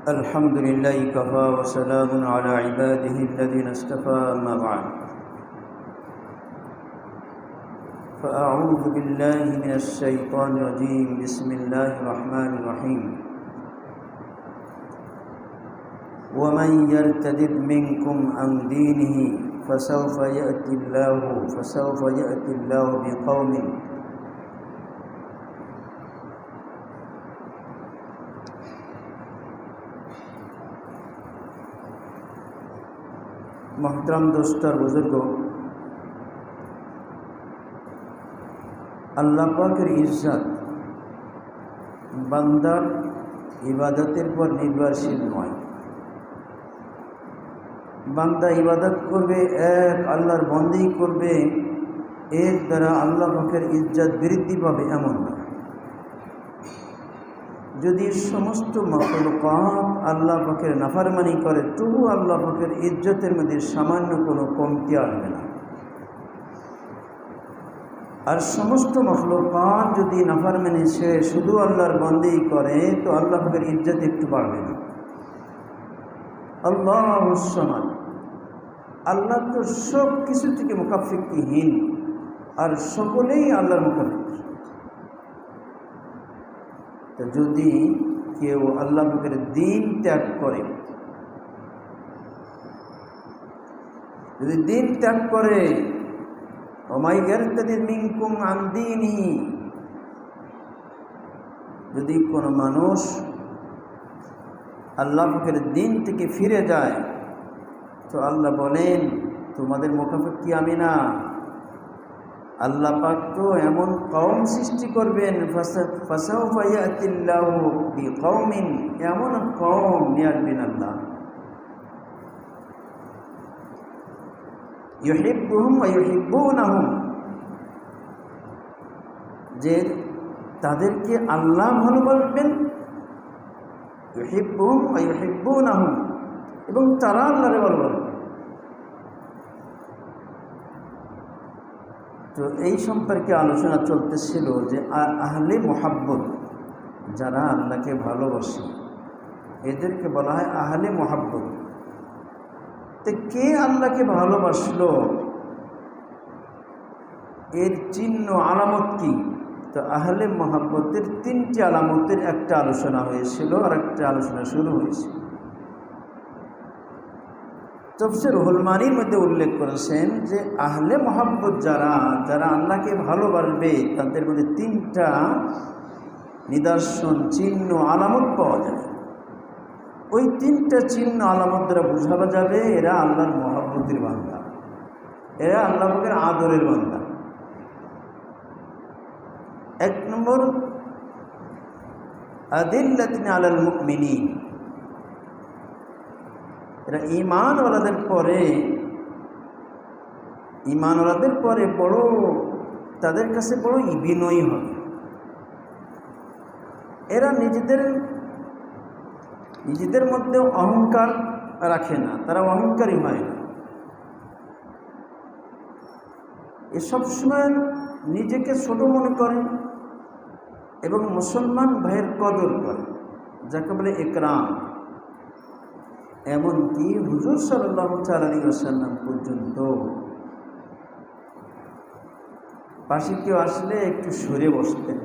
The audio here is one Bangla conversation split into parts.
الحمد لله كفى وسلام على عباده الذين اصطفى أما بعد فأعوذ بالله من الشيطان الرجيم بسم الله الرحمن الرحيم ومن يرتد منكم عن دينه فسوف يأتي الله بقوم मोहतरम दोस्तों बुजुर्गों, আল্লাহ পাকের ইজ্জত বান্দার ইবাদতের পর নির্ভরশীল নয়। বান্দা ইবাদত করবে, এক আল্লাহর বন্দেগী করবে, এর দ্বারা আল্লাহ পাকের ইজ্জত বৃদ্ধি পাবে এমন না। যদি সমস্ত মাখলুকাত আল্লাহ পাকের নাফরমানি করে তবু আল্লাহ পাকের ইজ্জতের মধ্যে সামান্য কোনো কমতি আসবে না। আর সমস্ত মাখলুকাত যদি নাফরমানি সে শুধু আল্লাহর বন্দেগী করে তো আল্লাহ পাকের ইজ্জত একটু বাড়বে না। আল্লাহুস সামাদ, আল্লাহ তো সব কিছু থেকে মুকাফফিকহীন, আর সকলেই আল্লাহর মুকাফফিক। তো যদি কেউ আল্লাহ পাকের দ্বীন ত্যাগ করে, যদি দ্বীন ত্যাগ করে, ওমাই ইয়ারতাদিদ মিনকুম আন দীনিহি, যদি কোনো মানুষ আল্লাহ পাকের দ্বীন থেকে ফিরে যায় তো আল্লাহ বলেন তোমাদের মুখাফিক কি আমি না? আল্লাহ পাক তো এমন কওম সৃষ্টি করবেন, ফাসাউফা ইয়াতিল্লাহু বিকওমিন, এমন কওম নিয়ে আসবেন আল্লাহ, ইউহিব্বুহুম ওয়া ইউহিব্বুনাহুম, যে তাদেরকে আল্লাহ ভালোবাসবেন, ইউহিব্বুহুম ওয়া ইউহিব্বুনাহুম, এবং তারা আল্লাহকে ভালোবাসবে। তো এই সম্পর্কে আলোচনা চলতেছিল যে আহলে মোহাব্বত, যারা আল্লাহকে ভালোবাসে এদেরকে বলা হয় আহলে মোহাব্বত। তো কে আল্লাহকে ভালোবাসলো, এর চিহ্ন আলামত কি? তো আহলে মোহাব্বতের তিনটি আলামতের একটা আলোচনা হয়েছিল আর একটা আলোচনা শুরু হয়েছিল। তাফসীর রুহুল মানির মধ্যে উল্লেখ করেছেন যে আহলে মোহাব্বত যারা আল্লাহকে ভালোবাসবে তাদের মধ্যে তিনটা নিদর্শন, চিহ্ন, আলামত পাওয়া যাবে। ওই তিনটা চিহ্ন আলামত দ্বারা বোঝানো যাবে এরা আল্লাহর মোহাব্বতের বান্দা, এরা আল্লাহ পাকের আদরের বান্দা। এক নম্বর, আদিল্লাতুন আলাল মুমিনিন, এরা ঈমানওয়ালাদের পরে বড়, তাদের কাছে বড় বিনয়ী হবে। এরা নিজেদের মধ্যে অহংকার রাখে না, তারা অহংকারী হয় না। এ সবসময় নিজেকে ছোট মনে করে এবং মুসলমান ভাইয়ের কদর করে, যাকে বলে ইকরাম। এমনকি হুজুর সাল্লাল্লাহু আলাইহি ওয়াসাল্লাম পর্যন্ত পাশে কেউ আসলে একটু সরে বসতেন।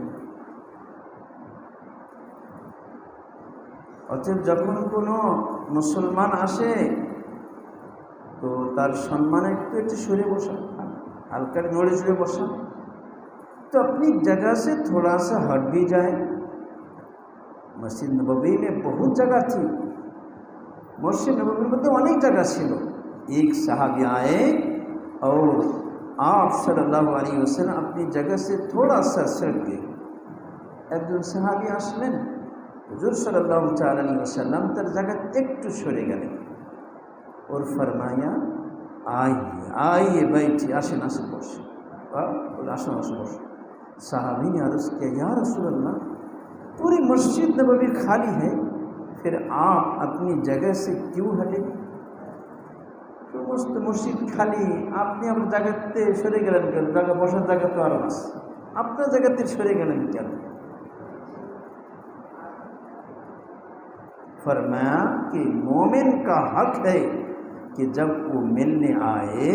অতএব যখন কোনো মুসলমান আসে তো তার সম্মানে একটু সরে বসা, হালকা নড়ে চড়ে বসা, तो अपनी जगह से थोड़ा सा हट भी जाए। मस्जिद नबवी में बहुत जगह थी, मस्जिद नबवी में तो अनेक जगह छिलो। एक साहबी आए और आप सल्लल्लाहु अलैहि वसल्लम अपनी जगह से थोड़ा सा सट गए। একজন সাহাবী আসলেন, হুজুর সাল্লাল্লাহু আলাইহি ওয়াসাল্লাম তার জায়গা একটু সরে গেলেন। और फरमाया आइए बैठिए, আসেন আসেন বসুন। বলে আসুন আসুন বসুন। साहबी ने अर्ज़ किया, या रसूल अल्लाह, पूरी मस्जिद नबवी खाली है, फिर आप अपनी जगह से क्यों हटे? समस्त मस्जिद खाली, আপনি আপনার জায়গাতে সরে গেলেন কেন? জায়গা বসার জায়গা তো আরো আছে, আপনার জায়গাতে সরে গেলেন কেন? फरमाया कि मोमिन का हक है कि जब वो मिलने आए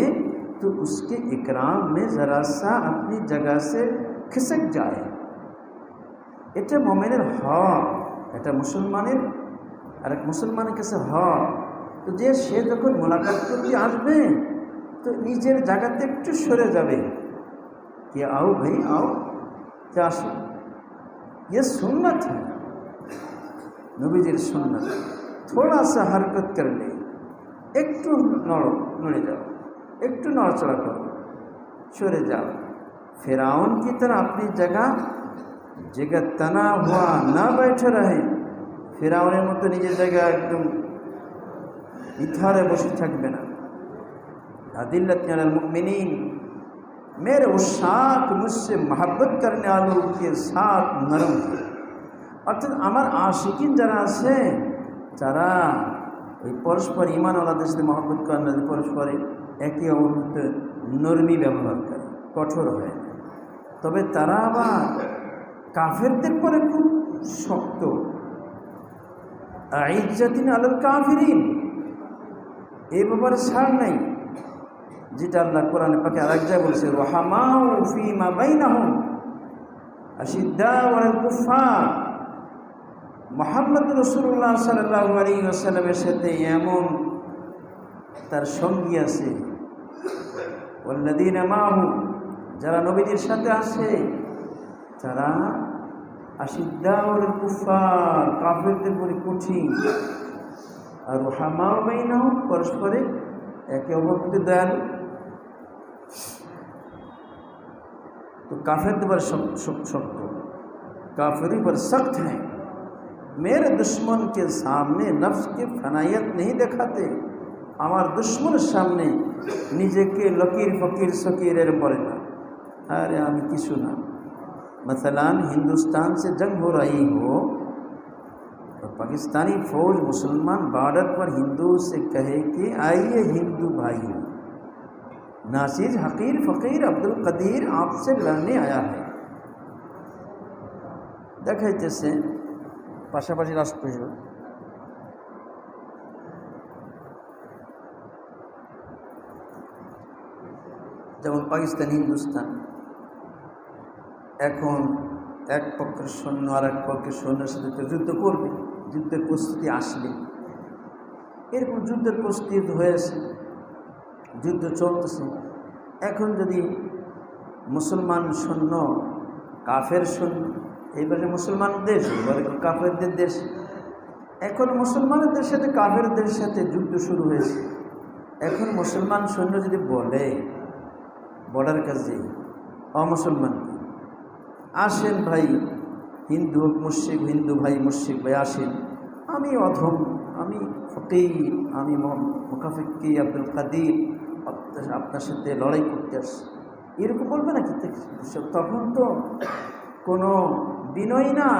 तो उसके इकराम में ज़रा सा अपनी जगह से खिसक जाए। এটা মোমেনের হক, এটা মুসলমানের আর এক মুসলমানের কাছে হক। তো যে সে যখন মোলাকাত করতে আসবে তো নিজের জায়গাতে একটু সরে যাবে, कि आओ भाई आओ, क्या আসো, ये सुन्नत है, नबीजीर सुन्नत। थोड़ा सा हरकत कर ले, একটু नड़े जाओ, একটু नड़ाचड़ा करो, सरे जाओ। फिरौन की तरह अपनी जगह तना हुआ ना बैठे रहे। फिरौনের মতো নিজের জায়গা একদম इथारे बसे থাকবে না। अदिल्लतन अलल मुमिनीन, मेरे उशाक मुझसे मोहब्बत करने वालों के साथ नरम है। অর্থাৎ আমার আশিকিন যারা আছে যারা ওই পরস্পর ঈমানওয়ালাদের সাথে মহব্বত করে না, পরস্পরে একে অপরকে নরমি ব্যবহার করে, কঠোর হয় না, তবে তারা আবার কাফেরদের পরে খুব শক্ত। আইজ্জাতিন আলাল কাফিরিন, এই ব্যাপারে ছাড় নাই, যেটা আল্লাহ কোরআনে পাকে আরেক জায়গায় বলেছে, রুহামাউ ফীমা বাইনাহুম আশিদ্দাউ আলাল কুফফার। মুহাম্মদ রাসূলুল্লাহ সাল্লাল্লাহু আলাইহি ওয়াসাল্লামের সাথে এমন তার সঙ্গী আছে, ওয়াল্লাযীনা মাহু, যারা নবীদের সাথে আছে তারা আশিদ্দাউ আলাল কুফফার, কাফেরদের উপরে কঠিন, আর রুহামাউ বাইনাহুম, পরস্পরে একে অপরের প্রতি দয়ালু। तो काफिर पर शक्त, काफिरी पर सख्त हैं। मेरे दुश्मन के सामने नफ्स की फनायत नहीं दिखाते, আমার দুশ্মনের সামনে নিজেকে লকির ফকির সকিরের পড়ে না, अरे আমি কিছু না। मसलन हिंदुस्तान से जंग हो रही हो तो पाकिस्तानी फौज मुसलमान बॉर्डर पर हिंदू से कहे कि आइए हिंदू भाई, नासिर हकीर फ़कीर अब्दुल कदीर आपसे लड़ने आया है। দেখাইতেছে পাশাপাশি রাষ্ট্র, যেমন পাকিস্তান হিন্দুস্তান, এখন এক পক্ষের সৈন্য আর এক পক্ষের সৈন্যের সাথে তো যুদ্ধ করবে, যুদ্ধের প্রস্তুতি আসবে, এরকম যুদ্ধের প্রস্তুতি হয়েছে, যুদ্ধ চলতেছে। এখন যদি মুসলমান সৈন্য কাফের সৈন্য, এইবারে মুসলমান দেশ, এবারে কাফেরদের দেশ, এখন মুসলমানদের সাথে কাফেরদের সাথে যুদ্ধ শুরু হয়েছে। এখন মুসলমান সৈন্য যদি বলে বর্ডার কাছে অমুসলমানকে, আসেন ভাই হিন্দু মুশরিক, হিন্দু ভাই মুশরিক ভাই আসেন, আমি অধম, আমি ফকির, আমি মুকাফিকি আব্দুল কাদির আপনার সাথে লড়াই করতে আসছি, এরকম বলবে নাকি? তখন তো কোনো বিনয় না,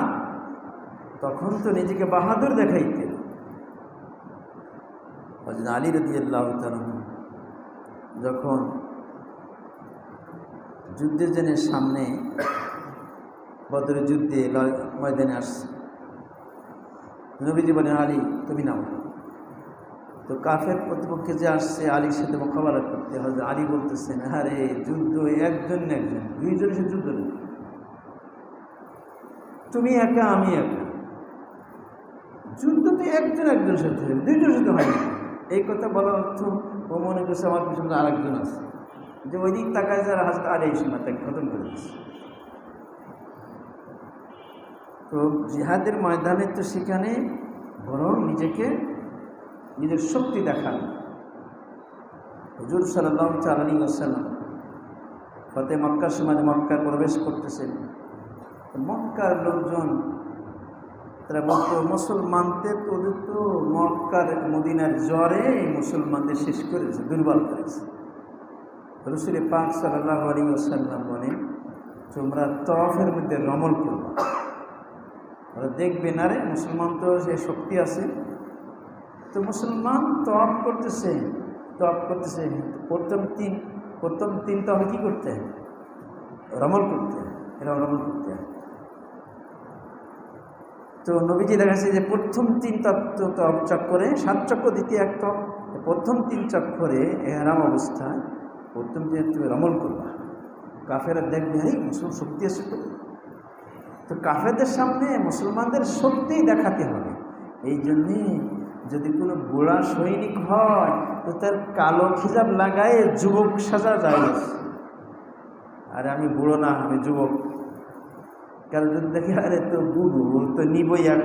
তখন তো নিজেকে বাহাদুর দেখাইতে। হযরত আলী রাদিয়াল্লাহু তাআলা যখন যুদ্ধের জন্য সামনে বদরের যুদ্ধে ময়দানে আসছে, নবীজি বলেন আলী তুমি নাও। তো কাফের প্রতিপক্ষে যে আসছে আলীর সাথে মোকাবেলা করতে, হযরত আলী বলতেছেন, আরে যুদ্ধ একজন না একজন, দুইজনের সাথে যুদ্ধ নেই, তুমি একা আমি একা, যুদ্ধ তো একজনের সাথে, দুইজনের সাথে হয় না। এই কথা বলার অর্থ ও মনে করছে আমার পিছনে আরেকজন আছে, যে ওই দিক তাকায় যারা হাসতে আর এই সময় তাকে খতম করে দিচ্ছে। তো জিহাদের ময়দানে তো সেখানে বরং নিজের শক্তি দেখান। হুজুর সাল্লাল্লাহু আলাইহি ওয়াসাল্লাম ফতে মক্কার সময় মক্কায় প্রবেশ করতেছেন, মক্কার লোকজন তারা বলতো মুসলমানদের তো ওদের তো মক্কার মদিনার জ্বরে মুসলমানদের শেষ করেছে, দুর্বল করেছে। রাসূল পাক সাল্লাল্লাহু আলাইহি ওয়াসাল্লাম বলেন, তোমরা তওয়াফের মধ্যে রমল করবে, ওরা দেখবে না রে মুসলমান তো যে শক্তি আছে। তো মুসলমান তওয়াফ করতেছে, প্রথম তিন তওয়াফে কী করতে হয়? রমল করতে হয়, এরা রমল করতে হয়। তো নবীজি দেখাচ্ছে যে প্রথম 3 চক্করে 7 চক্কর দ্বিতীয় 1 টপ, প্রথম 3 চক্করে এহরাম অবস্থায় প্রথম দিন তুমি রমল করবা। কাফেরা দেখবে এই মুসলমান শক্তি আছে, তো কাফেরদের সামনে মুসলমানদের শক্তি দেখাতে হবে। এই জন্যে যদি কোনো বুড়া সৈনিক হয় তো তার কালো খিজাব লাগায় যুবক সাজা যায়। আর আমি বুড়ো না, আমি যুবক, কারণ যদি দেখি আরে তো বুড়ো তো নিবই এক,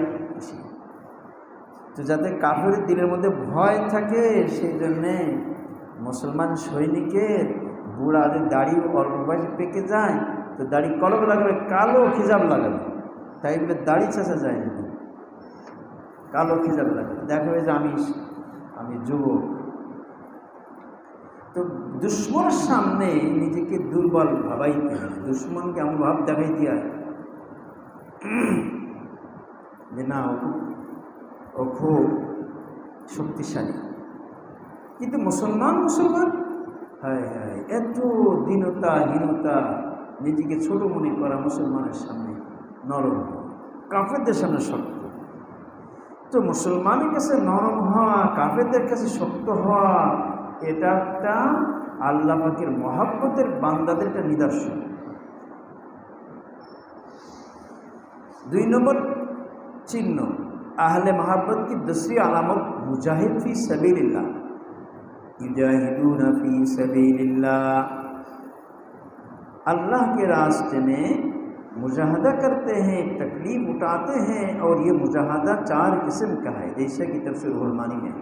তো যাতে কাফের দিলের মধ্যে ভয় থাকে সেই জন্যে মুসলমান সৈনিকের বুড়া যদি দাড়ি অল্প বয়সে পেকে যায় তো দাড়ি কলম লাগাবে, কালো খিজাব লাগাবে, তাই বলে দাড়ি চাষা যায় না, কালো খিজাব লাগাবে, দেখাবে যে আমি যুবক। তো দুশ্মনের সামনে নিজেকে দুর্বল ভাবাইতে হয়, দুশ্মনকে এমন ভাব দেখাইতে হয় যে না ও খুব শক্তিশালী। কিন্তু মুসলমান হায় হায় এত হীনতা, নিজেকে ছোট মনে করা, মুসলমানের সামনে নরম, কাফেরদের সামনে শক্ত। তো মুসলমানের কাছে নরম হওয়া, কাফেরদের কাছে শক্ত হওয়া, এটা একটা আল্লাহ পাকের মহাব্বতের বান্দাদের একটা নিদর্শন। 2 নম্বর চিহ্ন আহলে মহাব্বত की दूसरी আলামত मुजाहिद फी सबीलिल्लाह, युजाहिदूना फी सबीलिल्लाह, अल्लाह के रास्ते में मुजाहदा करते हैं, तकलीफ उठाते हैं। और ये मुजाहदा 4 किस्म का है, जैसे कि तफसीर गुलमानी में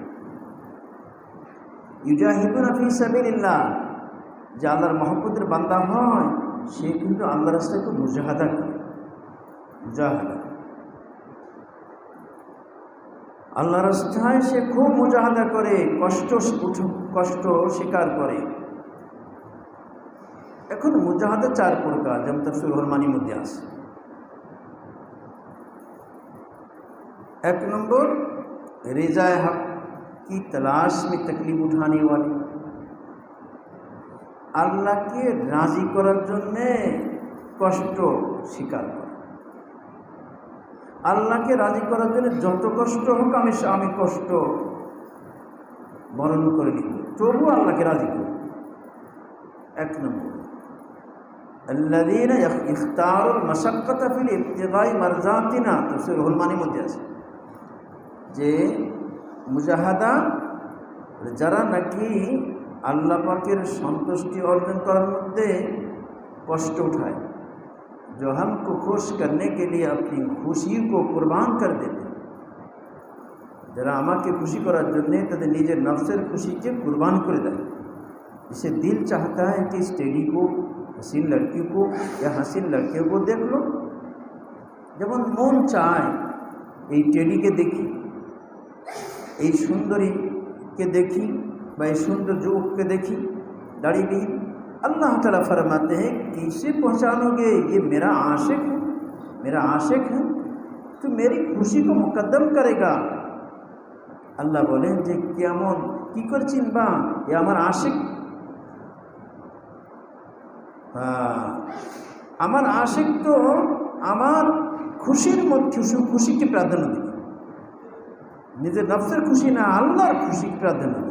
युजाहिदूना फी सबीलिल्लाह, যে আল্লাহর মহব্বতের বান্দা হয় সে কিন্তু আল্লাহর রাস্তায় খুব মুজাহাদা করে, আল্লাহর রাস্তায় সে খুব মুজাহাদা করে, কষ্ট স্বীকার করে। এখন মুজাহাদা 4 প্রকার, যেমন তাফসীর গুলমানির মধ্যে আছে। 1 নম্বর रिज़ाए हक की तलाश में तकलीफ उठाने वाली, আল্লাহকে রাজি করার জন্যে কষ্ট স্বীকার করে। আল্লাহকে রাজি করার জন্য যত কষ্ট হোক আমি কষ্ট বরণ করে নিব, তবু আল্লাহকে রাজি করব। 1 নম্বর আল্লাযীনা ইখতারুল মাশাক্কাতা ফিল ইবতিগাই মারযাতিনা, তাফসীর গুলমানির মধ্যে আছে যে মুজাহাদা যারা নাকি আল্লাহ পাকের সন্তুষ্টি অর্জন করার মধ্যে কষ্ট উঠায়, जो हमको खुश करने के लिए अपनी खुशी को कुर्बान कर देते, যারা আমাকে খুশি করার জন্য তাদের নিজের নফসের খুশিকে কুরবান করে দেয়। इसे दिल चाहता है कि इस टेडी को, हसीन लड़की को या हसीन लड़के को देख लो, যেমন মন চায় এই টেডিকে দেখি, এই সুন্দরীকে দেখি, বা এই সুন্দর যুবককে দেখি दाढ़ी भी। अल्लाह ताला फरमाते हैं कैसे पहचानोगे ये मेरा आशिक है, तो मेरी खुशी को मुकद्दम करेगा। अल्लाह बोलें जे केमन की कर चिनबा ये आमार आशिक, आमार आशिक तो आमार खुशिर मध्य खुशी के प्राधान्य देবে, নিজের নফসের খুশি না আল্লাহর খুশি प्राधान्य देবে।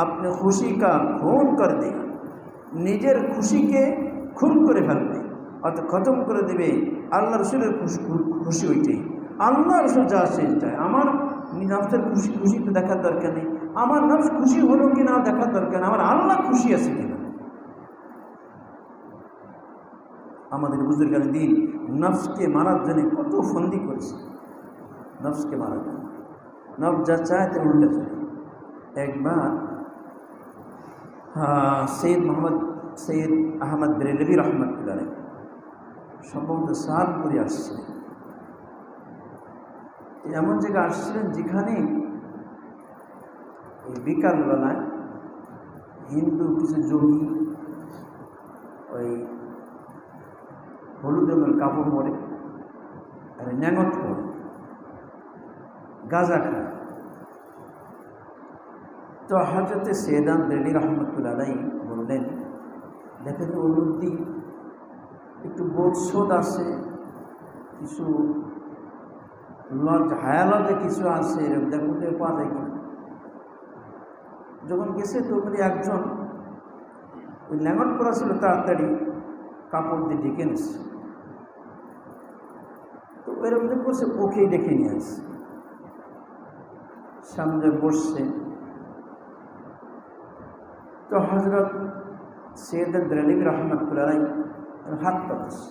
अपने खुशी का खून कर देगा, নিজের খুশিকে খুন করে ফেলবে, অর্থাৎ খতম করে দেবে। আল্লাহ রসুলের খুশি ওইটাই, আল্লাহ রসুল যা চায়। আমার নফসের খুশি তো দেখার দরকার নেই, আমার নফস খুশি হলো কি না দেখার দরকার নেই, আমার আল্লাহ খুশি আছে কিনা। আমাদের বুজুর্গান দিন নফসকে মারার জন্য কত ফন্দি করেছে, নফসকে মারার জন্য। নফস যা চায় তার উল্টা চলে। একবার সৈয়দ আহমদ বেরেলভী রহমতুল্লাহ সম্ভবত সাহাদপুরে আসছিলেন। এমন জায়গায় আসছিলেন যেখানে ওই বিকালবেলায় হিন্দু কিছু যোগী ওই হলুদ রঙের কাপড় পরে আর ন্যাঙট পরে গাঁজা খায়। তো হযরত সৈয়দ বেরেলভী রহমতুল্লাহ আলাইহি বললেন, দেখেন ওর মধ্যে একটু বোধশোধ আছে, কিছু লজ হায়ালজে কিছু আছে এরকম দেখুন পাওয়া যায় কিনা। যখন গেছে তো একজন ওই ল্যাঙ্গট করা ছিল, তাড়াতাড়ি কাপড় দিয়ে ডেকে নিচ্ছে। তো এরকম যে করছে, ওকেই ডেকে নিয়ে আসছে, সামনে বসছে। তো হজরত সৈয়দ বেরেলভী রহমতুল্লাহ আলাইহি হাত পাতছে,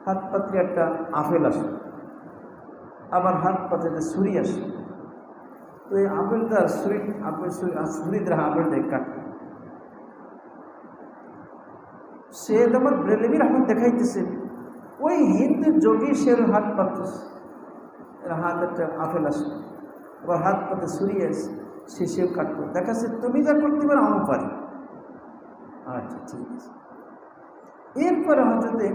হাত পাতলে একটা আপেল আসে, আবার হাত পাতলে ছুরি আসে। তো এই আপেলটা ছুরি দ্বারা আপেলটাই কাটে। সৈয়দ আহমদ বেরেলভী রহমত দেখাইতেছে ওই হিন্দু যোগী সে হাত পাতছে, হাত একটা আপেল আসে, আবার হাত পাতে ছুরি আসে, সেও কাটবো। দেখাচ্ছে তুমি যা করতে পারো আমিও পারি। আচ্ছা ঠিক আছে। এরপরে হজরতে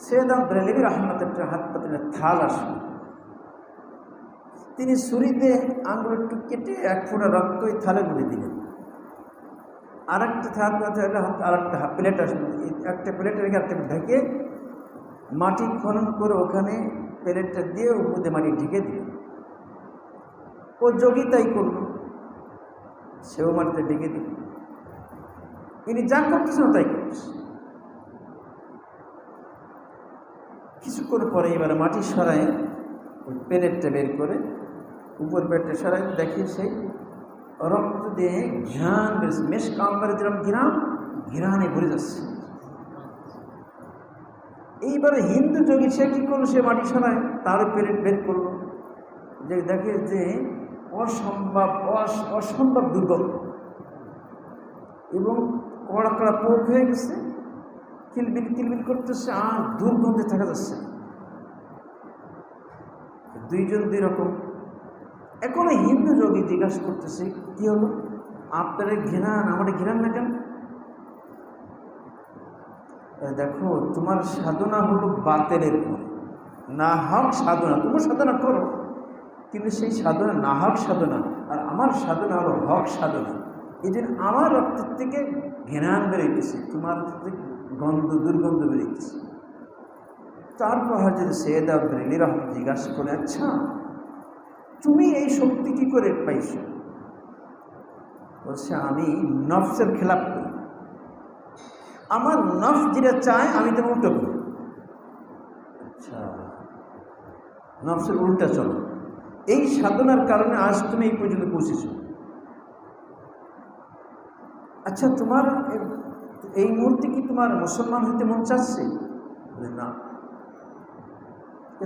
সৈয়দ আহমদ বেরেলভী রহমত একটা হাত পাতলে থাল আসলো, তিনি ছুরিতে আঙুল একটু কেটে এক ফোঁটা রক্ত ওই থালে গুলে দিলেন। আর একটা থাল আর একটা প্লেট আসলো, একটা প্লেটে রেখে একটা ঢেকে মাটি খনন করে ওখানে প্লেটটা দিয়ে উপরে মাটি ঢেকে দিল। ও যোগী তাই করলো, সেও মাটিতে ঢেকে দিল। ইনি যা করতেছেন তাই করতেছে। কিছুক্ষণ পরে এবারে মাটি সরাই ওই প্লেটটা বের করে উপর প্লেটটা সরাই দেখি সেই রক্ত দিয়ে ঘ্রাণ বেশ মেশ কামবারে যেরকম ঘিরানে ভরে যাচ্ছে। এইবারে হিন্দু যোগী সে কী করলো, সে মাটি সরায় তার প্লেট বের করলো, যে দেখে যে অসম্ভব দুর্গন্ধ এবং কড়া কড়া পোক হয়ে গেছে, কিলবিল করতেছে, আর দুর্গন্ধে থাকা যাচ্ছে। দুইজন দুই রকম। এখন হিন্দু যোগী জিজ্ঞাসা করতেছে কি হলো, আপনারা ঘৃণান, আমাদের ঘৃণান না কেন? দেখো তোমার সাধনা হলো বাতেলের পর, না হক সাধনা। তুমি সাধনা করো, কিন্তু সেই সাধনা না হক সাধনা, আর আমার সাধনা হলো হক সাধনা। এই জন্য আমার রক্তের থেকে ঘৃণান বেরোইতেছে, তোমার থেকে দুর্গন্ধ বেরোইতেছে। তারপর হজরত সৈয়দ বেরেলভী রহমত জিজ্ঞাসা করে, আচ্ছা তুমি এই শক্তি কি করে পাইছো? বলছে আমি নফসের খেলাপ করি, আমার নফস যেটা চায় আমি তো উল্টো করি। আচ্ছা, নফসের উল্টা চলো, এই সাধনার কারণে আজ তুমি এই পর্যন্ত পৌঁছেছ। আচ্ছা তোমার এই মুহূর্তে কি তোমার মুসলমান হইতে মন চাচ্ছে? না।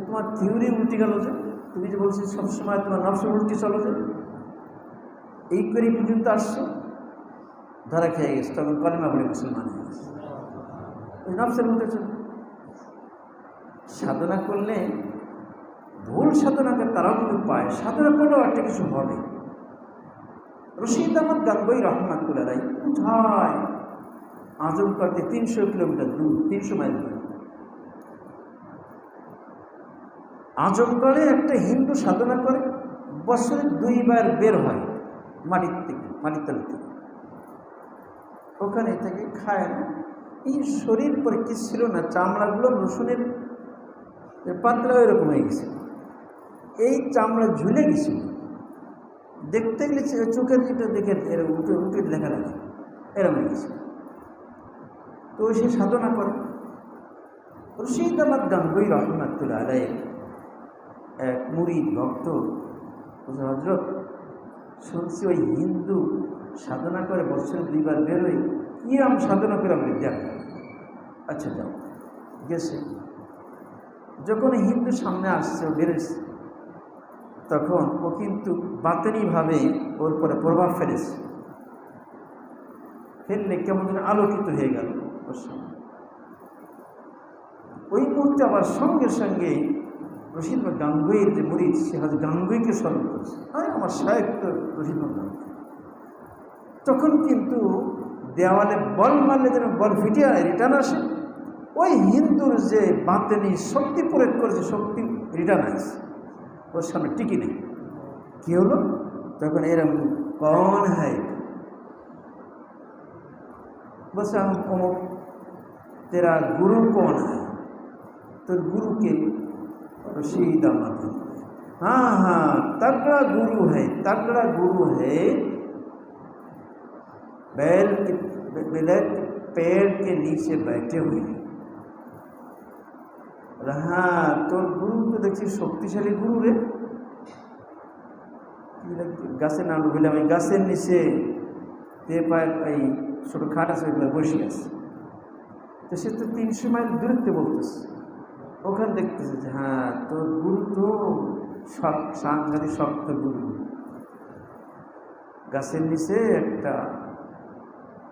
তোমার থিওরি উল্টে গেল যে, তুমি যে বলছি সবসময় তোমার নফসের উল্টে চলো যে, এই করে পর্যন্ত আসছো, ধরা খেয়ে গেছে, তখন কলেমা পড়ে মুসলমান হয়ে গেছে। ওই নফসের উল্টে চলো। সাধনা করলে ভুল সাধনাকে তারাও কিন্তু পায়, সাধনা করলেও একটা কিছু হবে। রশিদ আহমদ গাঙ্গুহি রহমাতুল্লাহ আলাইহি কোথায় আজমগড়তে 300 কিলোমিটার দূর, 300 মাইল দূর আজমগড়ে একটা হিন্দু সাধনা করে, বছরে 2 বার বের হয় মাটির তল থেকে, ওখানে থেকে খায় না। এই শরীর পরে কি ছিল না, চামড়াগুলো রসুনের পাতলা এরকম হয়ে গেছে, এই চামড়া ঝুলে গেছিল, দেখতে গেলে চোখের দিকটা দেখে উঠে দেখা লাগে এরকম হয়ে গেছে। তো সে সাধনা করে। রশিদ আহমদ গাঙ্গুহি রহমাতুল্লাহ আলাইহি এক মুরিদ ভক্ত, হজরত শুনছি ওই হিন্দু সাধনা করে বছরে 2 বার বেরোয়, কিরম সাধনা করে আপনি দেখ। আচ্ছা যাও, গেছে। যখন হিন্দু সামনে আসছে, ও বেরোচ্ছে, তখন ও কিন্তু বাতেনিভাবে ওর পরে প্রভাব ফেলেছে, ফেললে কেমন যেন আলোকিত হয়ে গেল ওর সামনে। ওই মুহূর্তে আবার সঙ্গে সঙ্গে রশিদ গাঙ্গুহির যে মুরিদ, সে হয়তো গাঙ্গুহিকে স্মরণ করছে, আরে আমার শায়েখ তো রশিদ গাঙ্গুহি। তখন কিন্তু দেওয়ালে বল মারলে যেন বল ফিটে রিটার্ন আসে, ওই হিন্দুর যে বাতেনি শক্তি প্রয়োগ করেছে, শক্তি রিটার্ন আসে, ওর সামনে টিকি নেই। কী হলো তখন? এরকম কौन है, বলছে অমুক, তেরা গুরু कौन है? তোর গুরুকে রশিদ আহমদ। हाँ हाँ, तगड़ा गुरु है, तगड़ा गुरु है। बैल के पेड़ के नीचे बैठे हुए हैं। हाँ, তোর গুরু তো দেখছি শক্তিশালী গুরু রে। গাছে নাম বললাম, এই গাছের নিচে এই ছোটো খাট আছে, ওইগুলো বসে আছে। তো সে তো 300 মাইল দূরত্বে বলতেছে, ওখানে দেখতেছে যে হ্যাঁ তোর গুরু তো সাংঘাতিক শক্ত গুরু। গাছের নিচে একটা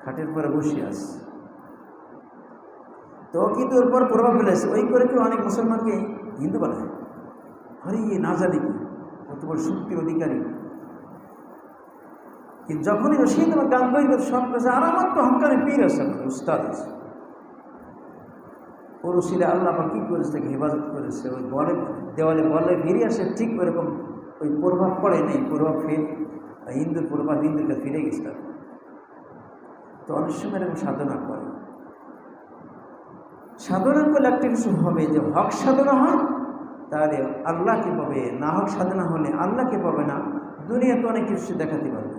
খাটের পরে বসে আছে। তো কিন্তু ওর পর প্রভাব ফেলেছে, ওই করে কেউ অনেক মুসলমানকে হিন্দু বানায়। আরে না জানি কি কত বড় শক্তির অধিকারী। কিন্তু যখনই রশিদ আমার গান বই সব কাছে, আর আমার তো হংকারে পীর আছে, আমার উস্তাদ আছে। ও রশিদে আল্লাহ বা কী করেছে, তাকে হেফাজত করেছে। ওই বলে দেওয়ালে বলে ফিরে আসে, ঠিক ওরকম ওই প্রভাব পড়ে নেই, প্রভাব হিন্দুর প্রভাব হিন্দুকে ফিরে গেছে তার। তো অনেক সময় এরকম সাধনা করে, সাধনা করলে একটা কিছু হবে যে হক সাধনা হয় তাহলে আল্লাহকে পাবে, না হক সাধনা হলে আল্লাহকে পাবে না, দুনিয়াতে অনেক কিছু দেখাতে পারবে।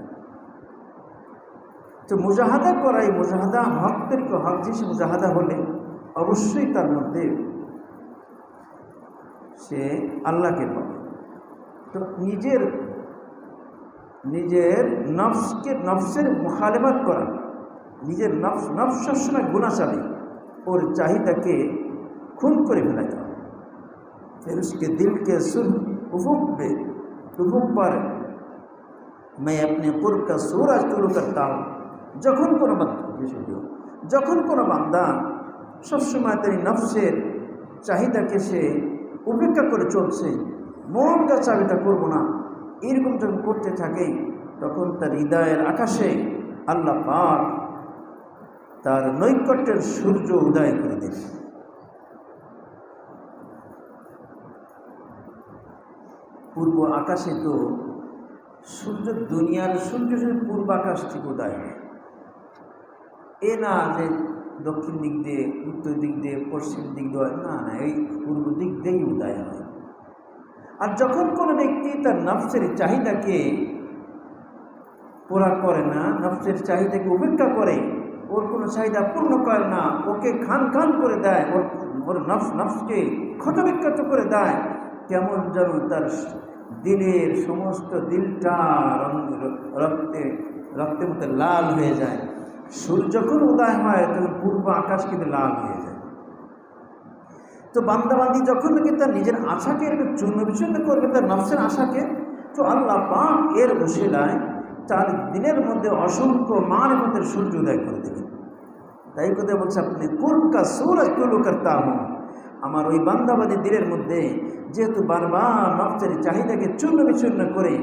তো মুজাহাদা করাই, মুজাহাদা হকদেরকে হক জিনিস মুজাহাদা হলে অবশ্যই তার মধ্যে সে আল্লাহকে পাবে। তো নিজের নফসের মুখালেফাত করা, নিজের নফস সবসময় গুনাহ চালে, ওর চাহিদাকে खून করে ফেলা যায়। फिर उसके दिल के उफुक पर मैं अपने कुर्ब का सूरज तुलू करता हूँ। যখন কোনো বান্দা সবসময় তার নফসের চাহিদাকে সে উপেক্ষা করে চলছে, মন যা চাবে তা করবো না, এরকম যখন করতে থাকে, তখন তার হৃদয়ের আকাশে আল্লাহ পাক তার নৈকট্যের সূর্য উদয় করে দেন। পূর্ব আকাশে তো সূর্য, দুনিয়ার সূর্য যদি পূর্ব আকাশ থেকে উদয় হয়, এ না যে দক্ষিণ দিক দিয়ে, উত্তর দিক দিয়ে, পশ্চিম দিক দিয়ে, না না, এই পূর্ব দিক দিয়েই উদয় হয়। আর যখন কোনো ব্যক্তি তার নফসের চাহিদাকে পুরা করে না, নফসের চাহিদাকে উপেক্ষা করে, ওর কোনো চাহিদা পূর্ণ করে না, ওকে খান করে দেয়, ওর নফসকে ক্ষতবিক্ষত করে দেয়, কেমন যেন তার দিলের সমস্ত দিলটা রক্তের মতো লাল হয়ে যায়। সূর্য যখন উদয় হয় তখন পূর্ব আকাশ কিন্তু লাল হয়ে যায়। তো বান্দাবান্দি যখন নাকি তার নিজের আশাকে এরকম চূর্ণ বিচূর্ণ করবে, তার নফসের আশাকে, তো আল্লাহ পাক এর ওসিলায় তার দিনের মধ্যে অসংখ্য মারিফতের সূর্য উদয় করে দেবেন। তাই কথা বলছে, আপনি কুরব কা সূরজ তুলু করতা হুঁ। আমার ওই বান্দাবাদী দিলের মধ্যে যেহেতু বারবার নফসের চাহিদাকে চূর্ণ বিচূর্ণ করে,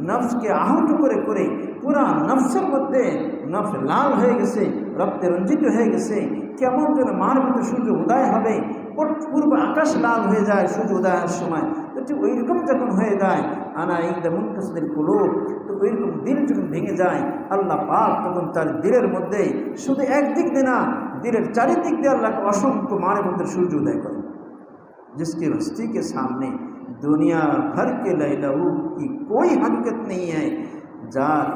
নফসকে আহত করে পুরা নফসের মধ্যে নফস লাল হয়ে গেছে, রক্তে রঞ্জিত হয়ে গেছে, কেমন যেন মারিফতের সূর্য উদয় হবে, পূর্ব আকাশ লাল হয়ে যায় সূর্য উদয়ের সময়। তো ঠিক ওইরকম যখন হয়ে যায়, আনা ইনদা মুনকাসিরিল কুলুব, তো ওইরকম দিল যখন ভেঙে যায়, আল্লাহ পাক তখন তার দিলের মধ্যে শুধু একদিক দিয়ে না, দিলের চারিদিক দিয়ে আল্লাহ असंख्य मारिफतेर सूर्य उदय करें, जिसकी हस्ती के सामने दुनिया भर के लैलाऊ की कोई हकीकत नहीं है। जार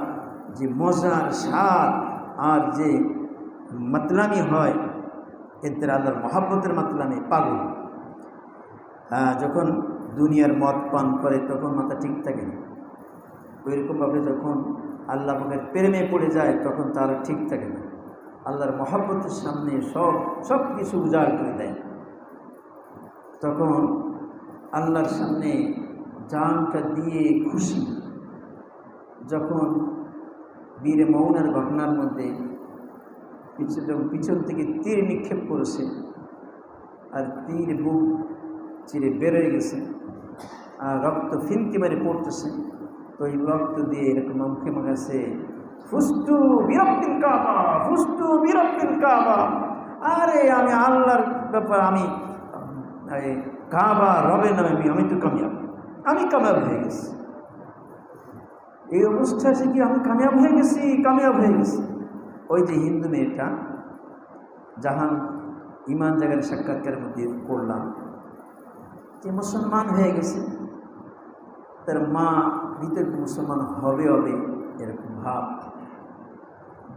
जे मजार सार और जे मतलामी है এদের আল্লাহর মহব্বতের মাতলামে পাগল। যখন দুনিয়ার মদ পান করে তখন মাথা ঠিক থাকে না, ওইরকমভাবে যখন আল্লাহ পাকের প্রেমে পড়ে যায় তখন তারা ঠিক থাকে না। আল্লাহর মহব্বতের সামনে সব কিছু উজাড় করে দেয়, তখন আল্লাহর সামনে জানটা দিয়ে খুশি। যখন বীর মৌনার ঘটনার মধ্যে পিছন থেকে তীর নিক্ষেপ করেছে, আর তীর বুক চিরে বেরোয় গেছে, আর রক্ত ফিনকি মেরে পড়তেছে, তো এই রক্ত দিয়ে এরকম মুখে মাখাছে, ফুস্তু বিরক্তিল কাবা, ফুস্তু বিরক্তিল কাবা। আরে আমি আল্লাহর ব্যাপার, আমি কাবা রবের নামে আমি তো কামিয়াব হয়ে গেছি। এই অবস্থা আছে কি আমি কামিয়াব হয়ে গেছি। ওই যে হিন্দু মেয়েটা জাহান ইমান জাগার সাক্ষাৎকারের মধ্যে পড়লাম, যে মুসলমান হয়ে গেছে, তার মা ভিতরে মুসলমান হবে হবে এরকম ভাব।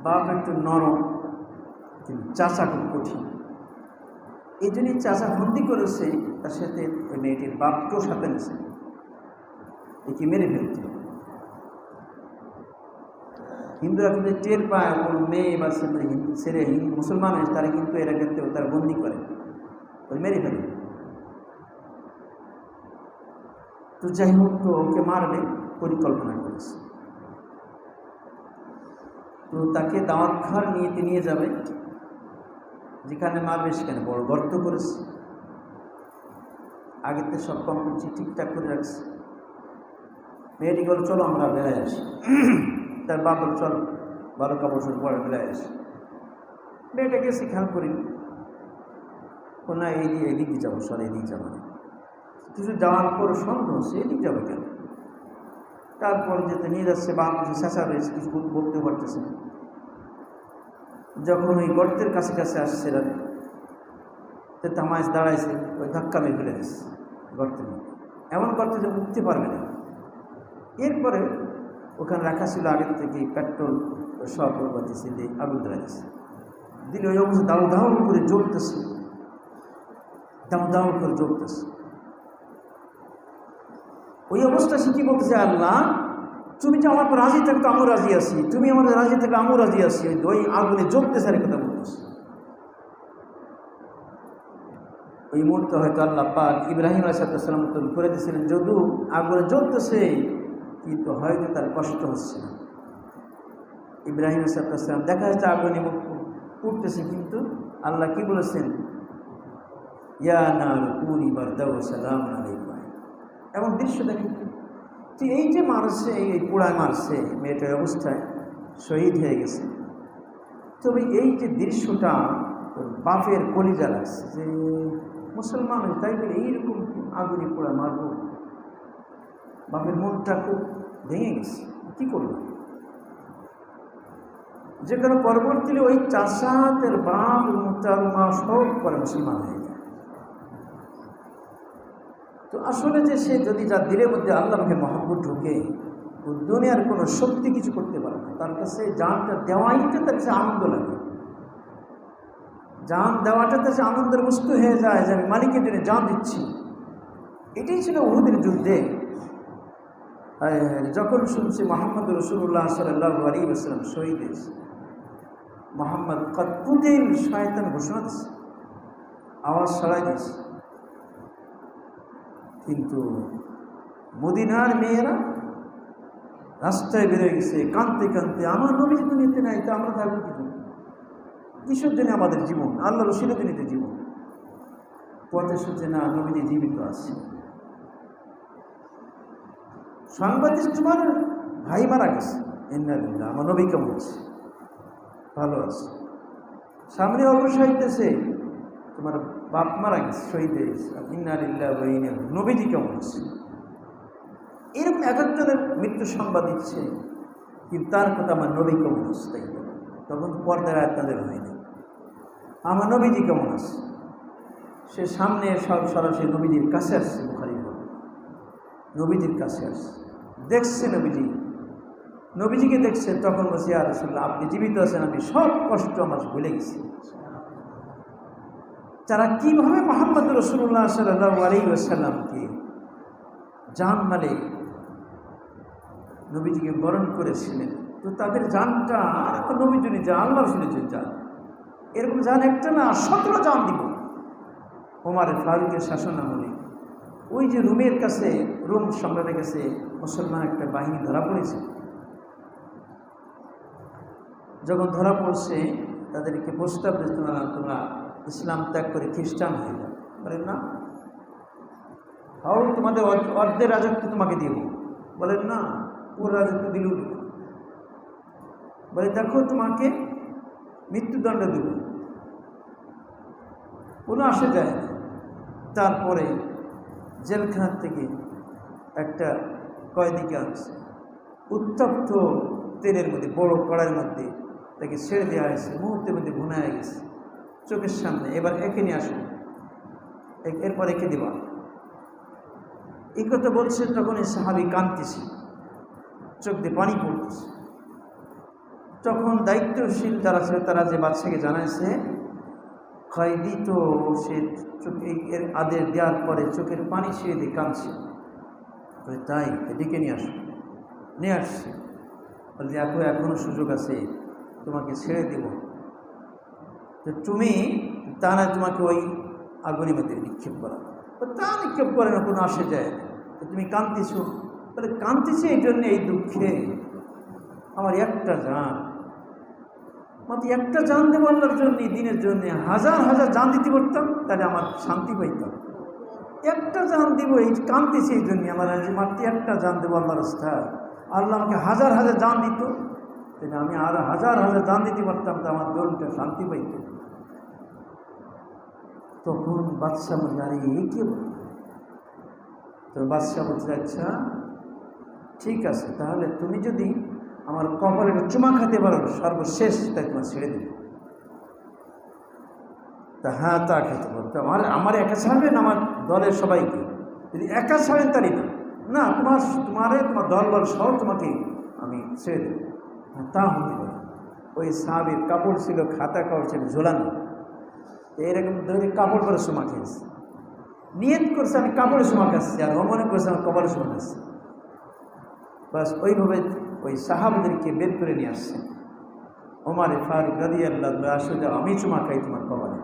বাপ একটু নরম, কিন্তু চাচা খুব কঠিন। এই জন্যই চাচা বন্দি করেছে, তার সাথে ওই মেয়েটির বাপকেও সাথে নিয়েছে, একে মেরে ফেলতে। হিন্দুরা কিন্তু টের পায় কোনো মেয়ে বা ছেলে মুসলমান হয়েছে, তারা কিন্তু এরা ক্ষেত্রে তারা বন্দি করে, ওই মেরে ফেলে। তো যাই হোক, তো ওকে মারবে পরিকল্পনা করেছে। তো তাকে দাওয়াত খাওয়ার নিয়ে যাবে, যেখানে মারবে সেখানে বড় গর্ত করেছে, আগের থেকে সব কমপ্লিট ঠিকঠাক করে রাখছে। মেয়েটি বলে চলো আমরা বেড়ায় আসি। তার বাপ বলে চলো 12 বছর পরে বেড়ায় আসি। মেয়েটাকে সে খেয়াল করিনি, না এদিক দিয়ে যাবো, সর এদিক যাবো না। কিছু যাওয়ার পর সন্দেহ সে এদিক যাবে কেন। তারপর যেতে নিয়ে যাচ্ছে, বাপ চেঁচা রয়েছে, কিছু বলতে পারতেছে না। যখন ওই গর্তের কাছে কাছে আসছে তো তামাজ দাঁড়াইছে, ওই ধাক্কা মেরে ফেলে দিচ্ছে গর্তের মধ্যে, এমন গর্তে যে উঠতে পারবে না। এরপরে ওখানে রাখা ছিল আগের থেকে পেট্রোল সব দিচ্ছে, দিয়ে আগুন ধরা দিচ্ছে, দিলে ওই অবস্থা দাউ দাউ করে জ্বলতেছে, দাউ দাউ করে জ্বলতেছে। ওই অবস্থা সে কি বলতেছে, আল্লাহ তুমি যে আমার রাজি থাকতো আমিও রাজি আছি, তুমি আমাদের রাজি থাকলে আমিও রাজি আছি। ওই আগুনে জ্বলতেছে আর কথা বলতেছে। ওই মুহূর্তে হয়তো আল্লাহ পাক ইব্রাহিম আলাইহিস সালাম করে দিয়েছিলেন, যদিও আগুনে জ্বলতেছে কিন্তু হয়তো তার কষ্ট হচ্ছে না। ইব্রাহিম আলাইহিস সালাম দেখা যাচ্ছে আগুনে মুখ পুড়তেছে, কিন্তু আল্লাহ কি বলেছেন, ইয়া নার কুনি বারদাও সালামুন আলাইকুম। এমন দৃশ্য দেখেন, এই যে মারছে, এই পোড়ায় মারছে, মেয়েটার অবস্থায় শহীদ হয়ে গেছে। তবে এই যে দৃশ্যটা বাপের কলিজা লাগছে, যে মুসলমান তাই বলে এইরকম আগুনে পোড়া মারব, বাপের মনটা খুব ভেঙে গেছে। কি করল, যে কারো পরবর্তীতে ওই চাষাতের বাপ তার মা সব করে মুসলমান হয়ে যায়। তো আসলে যে সে যদি যার দিলের মধ্যে আল্লাহকে মহব্বত ঢুকে, দুনিয়ার কোনো শক্তি কিছু করতে পারে না, তার কাছে জানটা দেওয়াইটা তার কাছে আনন্দ লাগে। জান দেওয়াটা তার কাছে আনন্দের বস্তু হয়ে যায়, যে আমি মালিকের জন্য জান দিচ্ছি। এটাই ছিল উহুদের যুদ্ধে। যখন শুনছি মুহাম্মদ রাসূলুল্লাহ সাল্লাল্লাহু আলাইহি ওয়াসাল্লাম শহীদ হয়েছে, মুহাম্মদ কতদিন শয়তান ঘোষণা দিচ্ছে, আওয়াজ ছড়াই দিচ্ছে, কিন্তু মদিনার মেয়েরা রাস্তায় বেরোয় গেছে কাঁদতে কাঁদতে, আমার নবী দুনিয়াতে নাই, তো আমরা থাকবো কি জন্য, কিসের জন্য আমাদের জীবন, আল্লাহ রসুলের জন্য জীবন। পথে শুনছে না নবীজি জীবিত আছে। সাংবাদিক তোমার ভাই মারা গেছে, ইন্নালিল্লাহ, আমার নবী কেমন আছে, ভালো আছে। সামনে অবশ্যই হইতেছে তোমার বাপ মারা গেছে, শহীদ হয়ে গেছে, ইন্নালিল্লাহ ওয়া ইন্না ইলাইহি, নবীজি কেমন আছে। এরকম এক একজনের মৃত্যু সংবাদ দিচ্ছে, কিন্তু তার কথা আমার নবী কেমন আছে তাই বলে। তখন পর্দার আয়াত তাদের হয়নি, আমার নবীজি কেমন আছে। সে সামনে সব সরাসরি নবীজির কাছে আসছে, বুখারী বলে নবীজির কাছে আসছে, দেখছে নবীজিকে দেখছে, তখন বলছে ইয়া রাসূলুল্লাহ আপনি জীবিত আছেন, আমি সব কষ্ট আমার ভুলে গেছি। তারা কীভাবে মুহাম্মদ রাসূলুল্লাহ সাল্লাল্লাহু আলাইহি ওয়াসাল্লামকে জান মালে নবীজিকে বরণ করেছিলেন, তো তাদের জানটা আর নবীর জন্য যা, আল্লাহ রসুলের জন্য জান, এরকম জান একটা না 17 জান দিব। ওমর ফারুকের শাসন আমলে ওই যে রুমের কাছে, রুম সম্রাটের কাছে মুসলমান একটা বাহিনী ধরা পড়েছে। যখন ধরা পড়ছে তাদেরকে প্রস্তাব দিতে, তোমরা ইসলাম ত্যাগ করে খ্রিস্টান হয়ে যাও। বলেন না, তাও তোমাদের অর্ধের রাজত্ব তোমাকে দিব। বলেন না, পুরো রাজত্ব দিলেও দিব। বলে দেখো তোমাকে মৃত্যুদণ্ড দেব, কোনো আসে যায় না। তারপরে জেলখানার থেকে একটা কয়েদিকে আনছে, উত্তপ্ত তেলের মধ্যে, বড় কড়াইয়ের মধ্যে তাকে ছেড়ে দেওয়া হয়েছে, মুহূর্তের মধ্যে ভুনায় গেছে চোখের সামনে। এবার একে নিয়ে আসুন, এরপর একে দেবা। এই কথা বলছে, তখন এই সাহাবী কাঁদতেছে, চোখ দিয়ে পানি পড়তেছে। তখন দায়িত্বশীল যারা ছিল তারা যে বাদশাকে জানাইছে, কয়েদি তো সে এর আদেশ দেওয়ার পরে চোখের পানি ছেড়ে দিয়ে কাঁদছে। তাই এদিকে নিয়ে আসছে। বলতে এখনো সুযোগ আছে, তোমাকে ছেড়ে দেব, তো তুমি তা না তোমাকে ওই আগুনের মধ্যে নিক্ষেপ করা। তা নিক্ষেপ করে না, কোনো আসে যায় না। তো তুমি কাঁদতেছ, বলে কাঁদতেছি এই জন্যে, এই দুঃখে আমার একটা জান, মাত্র একটা জান দেবো আল্লাহর জন্য, দিনের জন্য হাজার হাজার জান দিতে পারতাম, তাহলে আমার শান্তি পাইতাম। একটা জান দিব, এই কাঁদতেছি এই জন্যে, আমার মাত্র একটা জান দেবো আল্লাহর রাস্তায়। আল্লাহ আমাকে হাজার হাজার জান দিত, তাহলে আমি আর হাজার হাজার জান দিতে পারতাম, তো আমার দলটা শান্তি পাইত। তখন বাদশাহ বলছে, আরে এই কে বল? তো বাদশাহ বলছে, আচ্ছা ঠিক আছে, তাহলে তুমি যদি আমার কপালে চুমা খেতে পারো সর্বশেষ, তাই তোমার ছেড়ে দেবে। তা হ্যাঁ, তা খেতে পারো। তো আমার একা ছাড়বেন, আমার দলের সবাইকে? যদি একা ছাড়েন তারই না, তোমার দল বল সহ তোমাকে আমি ছেড়ে দেবো। তা হতে পারে। ওই সাহাবীর কাপড় ছিল, খাতা কাপড় ছিল ঝোলানো, এরকম ধরে কাপড় করে সমা খেয়েছে। নিয়ত করছে আমি কাপড়ে সমা খাচ্ছি, আর ও মনে করছে আমার কপালে সমা খাচ্ছি। বাস ওইভাবে ওই সাহাবীদেরকে বের করে নিয়ে আসছে। ওমর ফারুক রাদিয়াল্লাহু আনহু, আসো যাও, আমি চুমা খাই তোমার কপালে,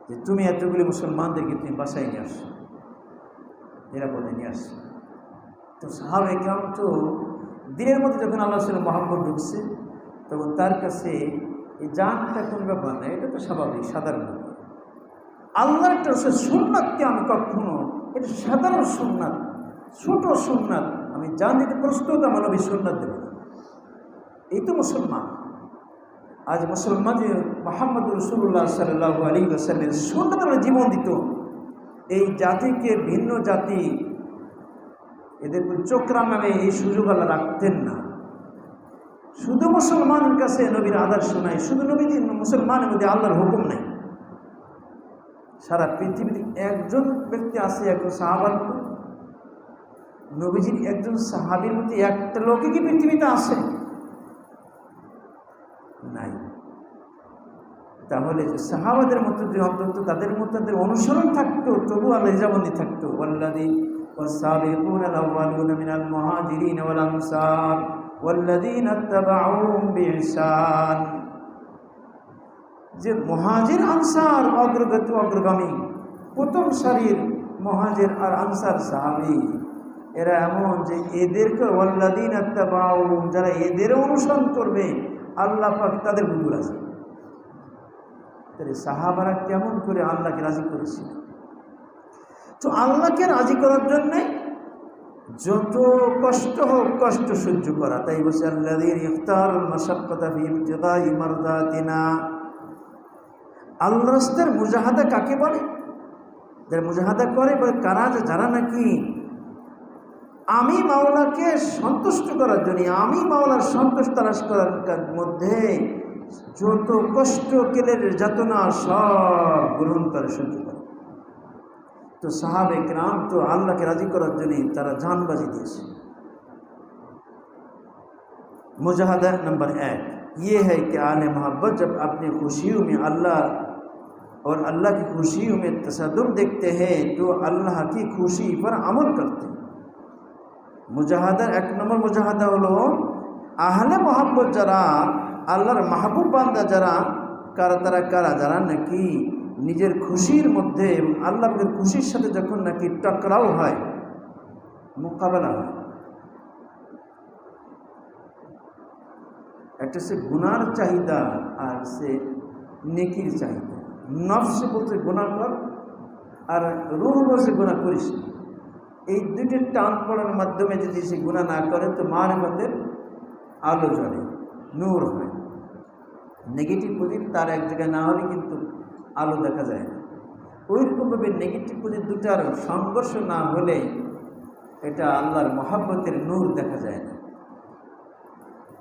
যে তুমি এতগুলি মুসলমানদেরকে তুমি বাসায় নিয়ে আসছো, নিরাপদে নিয়ে আসছো। তো সাহাবায়ে কেরাম তো দিনের মধ্যে যখন আল্লাহ রাসূলের মহব্বত ঢুকছে, তখন তার কাছে এই জানটা কোনো ব্যাপার না, এটা তো স্বাভাবিক, সাধারণ ব্যাপার। আল্লাহর একটা সুন্নাতকে আমি কখনো, এটা সাধারণ সুন্নাত, ছোট সুন্নাত, আমি জান দিতে প্রস্তুত, আমার নবী সুন্নাত দেব না। এই তো মুসলমান। আজ মুসলমান যে মুহাম্মদ রাসূলুল্লাহ সাল্লাল্লাহু আলাইহি ওয়াসাল্লামের সুন্নাত আমরা জীবন দিত, এই জাতিকে ভিন্ন জাতি এদের চোখরাম নামে এই সুযোগ আল্লাহ রাখতেন না। শুধু মুসলমানের কাছে নবীর আদর্শ নাই, শুধু নবীজি মুসলমানের মধ্যে আল্লাহর হুকুম নাই। সারা পৃথিবীতে একজন ব্যক্তি আছে, একজন সাহাবার মতো, নবীজির একজন সাহাবীর মধ্যে একটা লোকে কি পৃথিবীতে আছে? নাই। তাহলে সাহাবাদের মধ্যে যে অন্তত তাদের মধ্যে তাদের অনুসরণ থাকতো, তবু আল্লাহ রিজাবন্দি থাকতো। ওয়াল্লাযীনা আউয়ালুনা মিনাল মুহাজিরিন ওয়াল আনসার ওয়াল্লাযীনা ইত্তাবাউহুম বিইহসান, যে মুহাজির আনসার অগ্রগামী প্রথম সারির মুহাজির আর আনসার সাহাবী, এরা এমন যে এদেরকে ওয়াল্লাযীনা ইত্তাবাউহুম, যারা এদের অনুসরণ করবে, আল্লাহ পাক তাদের বুজুর আছে। তাহলে সাহাবারা কেমন করে আল্লাহকে রাজি করেছিল? তো আল্লাহকে রাজি করার জন্যে যত কষ্ট হোক, কষ্ট সহ্য করা। তাই বলছে আল্লাযীনা ইখতারুল মাশাক্কাতা ফি ইবতিগাই মারদাতিনা। আল্লাহর রাস্তার মুজাহাদা কাকে বলে? যারা মুজাহাদা করে, বলে কারা? যারা নাকি আমি মাওলাকে সন্তুষ্ট করার জন্য, আমি মাওলার সন্তুষ্ট তালাশ করার মধ্যে যত কষ্ট, কেলের যাতনা সব গ্রহণ করে, সহ্য করে। তো সাহাবে কেরাম তো আল্লাহকে রাজি করার জন্য তারা জানবাজি দিয়েছে। मुजाहदा नंबर 1 ये है कि आले मोहब्बत जब अपनी खुशियों में अल्लाह और अल्लाह की खुशियों में तसद्दुर देखते हैं तो अल्लाह की खुशी पर अमल करते हैं। मुजाहदा 1 नंबर मुजाहदा হলো আহলে মোহাব্বত, যারা আল্লাহর মাহবুব বান্দা, যারা তারা কারা? যারা নাকি নিজের খুশির মধ্যে এবং আল্লাহর খুশির সাথে যখন নাকি টকরাও হয়, মোকাবেলা হয়। একটা সে গুনার চাহিদা আর সে নেকির চাহিদা। নফস বলছে গুনাহ কর, আর রূহ বলছে গুনাহ করিস। এই দুইটির টান পড়ার মাধ্যমে যদি সে গুনাহ না করে, তো মারিফতের আলো জ্বলে, নূর হয়। নেগেটিভ পজিটিভ তার এক জায়গায় না হলে কিন্তু আলো দেখা যায় না। ওইরকমভাবে নেগেটিভ পজিটিভ দুটার সংঘর্ষ না হলে এটা আল্লাহর মহব্বতের নূর দেখা যায় না।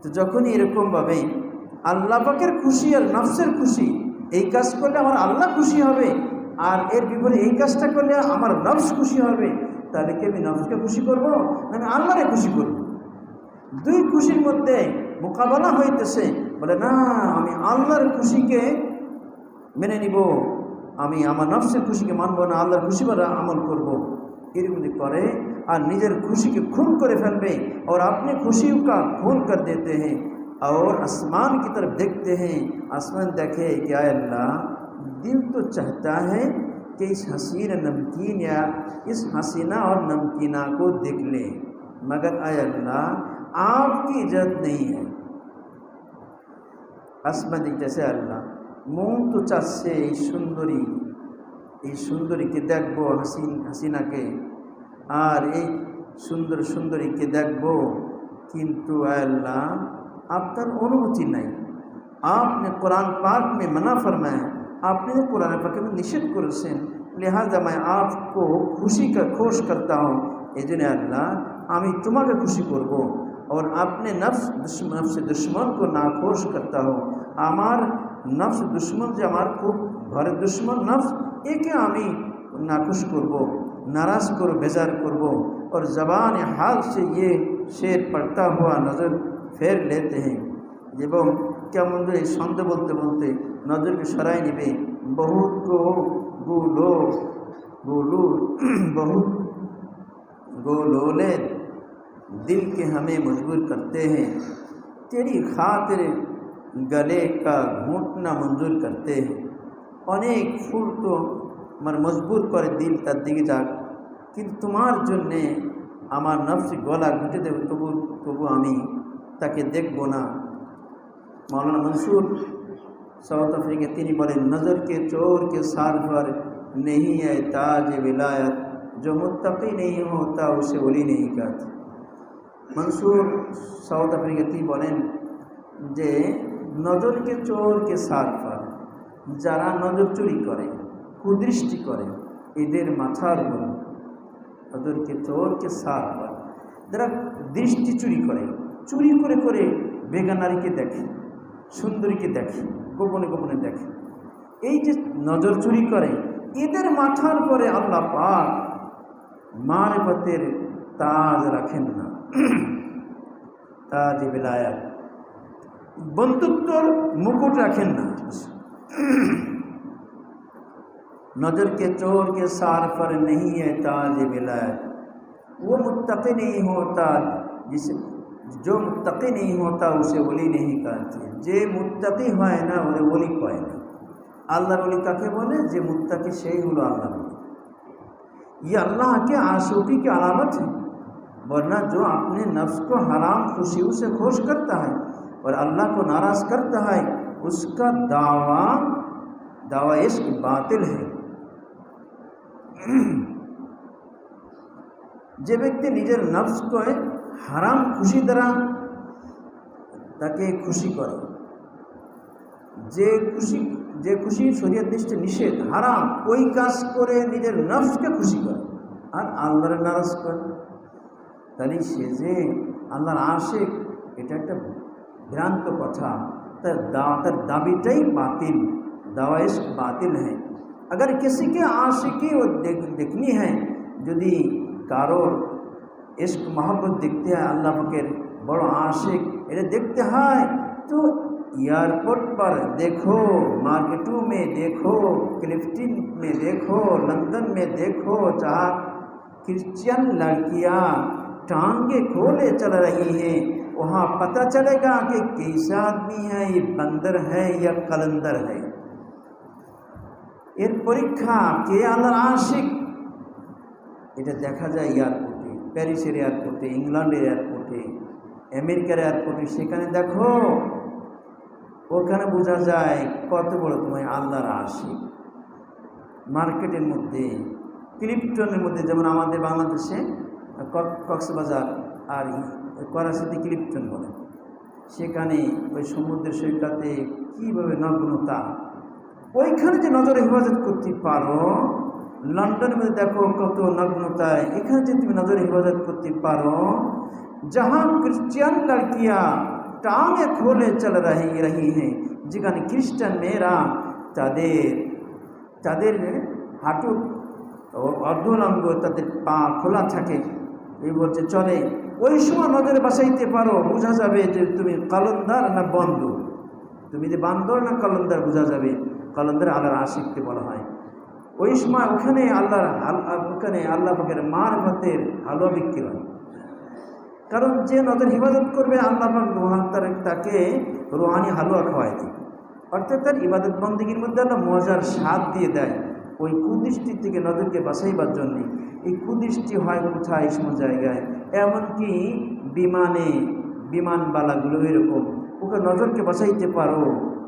তো যখনই এরকমভাবে আল্লাহ পাকের খুশি আর নফসের খুশি, এই কাজ করলে আমার আল্লাহ খুশি হবে, আর এর বিপরীতে এই কাজটা করলে আমার নফস খুশি হবে, তাহলে কি আমি নফসকে খুশি করবো না আমি আল্লাহরে খুশি করব? দুই খুশির মধ্যে মোকাবেলা হইতেছে। বলে না, আমি আল্লাহর খুশিকে মেনে নিব, আমি আমার নফসের খুশিকে মানব না, আল্লাহর খুশি বলে আমল করব। এরকম যদি করে আর নিজের খুশিকে खून করে ফেলবে और अपने खुशियों का खून कर देते हैं और आसमान की तरफ देखते हैं, आसमान देखे कि आय अल्लाह दिल तो चाहता है कि इस हसीन नमकीन या इस हसीना और नमकीना को देख ले, मगर आय अल्लाह आपकी इजाज़त नहीं है। आसमान जैसे अल्लाह মন তো চাচ্ছে এই সুন্দরীকে দেখবো, হাসিনাকে, আর এই সুন্দরীকে দেখবো, কিন্তু আল্লাহ আপনার অনুমতি নাই। आपने कुरान पाक में मना फरमाया, आपने कुरान पाक में निषेध करेছেন, लिहाजा मैं आपको खुशी का खोश करता हूँ, एजन्य अल्लाह আমি তোমাকে খুশি করব और अपने नफ्स दुश्मन को नाखुश करता हूँ। আমার नफ्स दुश्मन जो আমার খুব ঘরের दुश्मन नफ्स, एके আমি नाखुश করব, नाराज़ करो, बेजार करब। और ज़बान हाल से ये शेर पढ़ता हुआ नज़र फेर लेते हैं। এবং কেমন এই ছন্দ বলতে বলতে নজরকে সরাই নেবে। बहुत गोलोले दिल के हमें मजबूर करते हैं, तेरी खातिर गले का घूंटना मंजूर करते हैं। अनेक फूल तो আমার মজবুর করে দিল তার দিকে যাক, কিন্তু তোমার জন্যে আমার নফস গলা ঘুঁটে দেবে, তবু আমি তাকে দেখব না। मौलाना मंसूर साउथ अफ्रीका তিনি বলেন, नज़र के चोर के सार पर नहीं है ताज विलायत, जो मुत्तकी नहीं होता उसे वली नहीं कहते। मंसूर साउथ अफ्रीका তিনি বলেন যে নজরকে চোরকে সার पर, যারা নজর চুরি করে, কুদৃষ্টি করে, এদের মাথার উপর, নজরকে চোরকে সার पर, যারা দৃষ্টি চুরি করে, চুরি করে করে বেগানারীকে দেখে, সুন্দরীকে দেখে, গোপনে গোপনে দেখে, এই যে নজর চুরি করে, এদের মাথার পরে আল্লাহ পাক মারিফতের তাজ রাখেন না, ताज विलायत, बंधुत्वर मुकुट रखें ना। नजर के चोर के सार पर नहीं है ताज विलायत, वो मुत्तकी नहीं होता जिसे, जो मुत्तकी नहीं होता उसे वली नहीं कहते। जे मुत्तकी है ना ওরে वली কয় না। আল্লাহর वली কাকে বলে? যে मुत्तकी সেই হলো আল্লাহর वली। ये अल्लाह के आशिकी की अलामत है, वरना जो अपने नफ्स को हराम खुशियों से खुश करता है और अल्लाह को नाराज़ करता है, उसका दावा इश्क बातिल है। যে ব্যক্তি নিজের নফসকে হারাম খুশি দ্বারা তাকে খুশি করে, যে খুশি শরীয়ত দৃষ্টি নিষেধ, হারাম, ওই কাজ করে নিজের নফসকে খুশি করে আর আল্লাহর নারাজ করে, তাহলে সে যে আল্লাহর আশিক, এটা একটা भ्रांत কথা। তার দাবিটাই बातिल, दावा इश्क बातिल है। अगर किसी के आशिकी वो देखनी है, यदि कारो इश्क मोहब्बत देखते हैं, अल्लाह पाकेर बड़ो आशिक ये देखते हैं, तो एयरपोर्ट पर देखो, मार्केटों में देखो, क्लिफ्टन में देखो, लंदन में देखो, जहाँ क्रिश्चियन लड़कियाँ टांगे खोले चल रही हैं, वहाँ पता चलेगा कि कैसा आदमी है, ये बंदर है या कलंदर है। एर परीक्षा के आल्लाहर आशिक এটা দেখা যায় এয়ারপোর্টে, প্যারিসের এয়ারপোর্টে, ইংল্যান্ডের এয়ারপোর্টে, আমেরিকার এয়ারপোর্টে। সেখানে দেখো, ওখানে বোঝা যায় কত বড় তোমার আল্লাহর আশিক। মার্কেটের মধ্যে, ক্লিফটনের মধ্যে, যেমন আমাদের বাংলাদেশে কক্সবাজার আর করাচিতে ক্লিফটন বলে, সেখানে ওই সমুদ্রের সৈকতে কীভাবে নগ্নতা, ওইখানে যে নজরে হেফাজত করতে পারো। লন্ডনের মধ্যে দেখো কত নগ্নতায়, এখানে যে তুমি নজরে হেফাজত করতে পারো, जहाँ क्रिश्चियन लड़कियाँ टांगे खोले चल रही हैं, যেখানে খ্রিস্টান মেয়েরা তাদের হাঁটুর অর্ধলঙ্গ, তাদের পা খোলা থাকে, এই বলছে চলে, ওই সময় নজরে বাসাইতে পারো, বোঝা যাবে যে তুমি কালন্দার না বন্দর, তুমি যে বান্দর না কালন্দার বোঝা যাবে। কালন্দার আল্লাহর আশিককে বলা হয়। ওই সময় ওখানে আল্লাহ পাকের মারফতের হালুয়া বিক্রি হয়। কারণ যে নজর হিফাজত করবে আল্লাহ পাক তাকে রুহানি হালুয়া খাওয়াই দেয়, অর্থাৎ তার ইবাদত বন্দেগীর মধ্যে আল্লাহ মজার স্বাদ দিয়ে দেয় ওই কুদৃষ্টির থেকে নজরকে বাঁচাইবার জন্যে। এই কুদৃষ্টি হয় কোথায়? এই সময় জায়গায়, এমনকি বিমানবালাগুলো এরকম, ওকে নজরকে বাঁচাইতে পারো,